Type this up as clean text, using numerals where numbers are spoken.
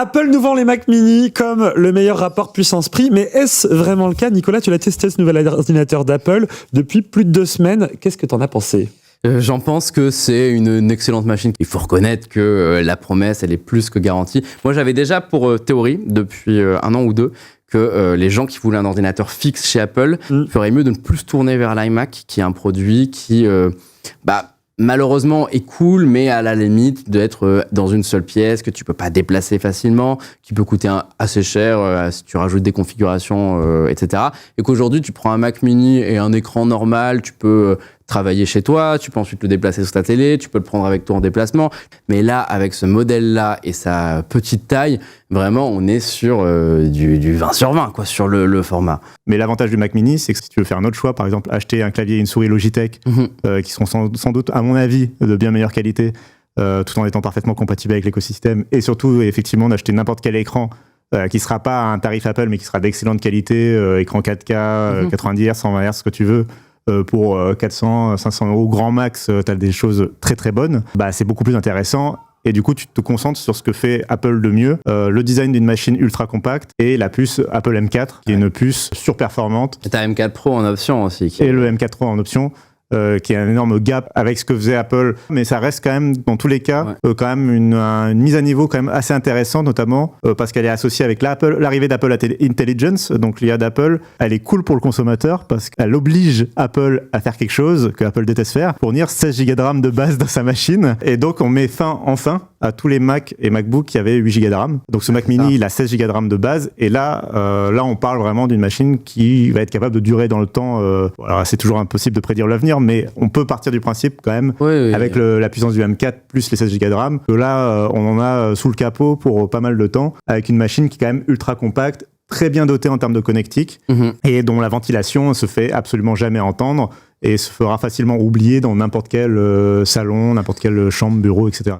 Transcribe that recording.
Apple nous vend les Mac mini comme le meilleur rapport puissance-prix, mais est-ce vraiment le cas? Nicolas, tu l'as testé ce nouvel ordinateur d'Apple depuis plus de 2 semaines. Qu'est-ce que t'en as pensé? J'en pense que c'est une excellente machine. Il faut reconnaître que la promesse, elle est plus que garantie. Moi, j'avais déjà pour théorie, depuis 1 an ou 2, que les gens qui voulaient un ordinateur fixe chez Apple feraient mieux de ne plus se tourner vers l'iMac, qui est un produit qui, malheureusement, est cool, mais à la limite d'être dans une seule pièce, que tu peux pas déplacer facilement, qui peut coûter assez cher si tu rajoutes des configurations, etc. Et qu'aujourd'hui, tu prends un Mac mini et un écran normal, tu peux travailler chez toi, tu peux ensuite le déplacer sur ta télé, tu peux le prendre avec toi en déplacement. Mais là, avec ce modèle-là et sa petite taille, vraiment, on est sur du 20 sur 20, quoi, sur le format. Mais l'avantage du Mac mini, c'est que si tu veux faire un autre choix, par exemple, acheter un clavier et une souris Logitech, qui sont sans doute, à mon avis, de bien meilleure qualité, tout en étant parfaitement compatibles avec l'écosystème, et surtout, effectivement, d'acheter n'importe quel écran qui ne sera pas à un tarif Apple, mais qui sera d'excellente qualité, écran 4K, 90 Hz, 120 Hz, ce que tu veux, pour 400, 500 euros grand max, tu as des choses très très bonnes. C'est beaucoup plus intéressant. Et du coup, tu te concentres sur ce que fait Apple de mieux, le design d'une machine ultra compacte et la puce Apple M4, qui est une puce surperformante. Et t'as M4 Pro en option aussi. Et le M4 Pro en option. Qui est un énorme gap avec ce que faisait Apple, mais ça reste quand même, dans tous les cas, quand même une mise à niveau quand même assez intéressante, notamment parce qu'elle est associée avec l'arrivée d'Apple Intelligence, donc l'IA d'Apple. Elle est cool pour le consommateur parce qu'elle oblige Apple à faire quelque chose que Apple déteste faire, fournir 16 Go de RAM de base dans sa machine, et donc on met fin enfin à tous les Mac et MacBook qui avaient 8 Go de RAM. Donc ce Mac mini, il a 16 Go de RAM de base, et là on parle vraiment d'une machine qui va être capable de durer dans le temps. Alors c'est toujours impossible de prédire l'avenir, mais on peut partir du principe quand même, avec la puissance du M4 plus les 16 Go de RAM, que là on en a sous le capot pour pas mal de temps, avec une machine qui est quand même ultra compacte, très bien dotée en termes de connectique, et dont la ventilation se fait absolument jamais entendre, et se fera facilement oublier dans n'importe quel salon, n'importe quelle chambre, bureau, etc.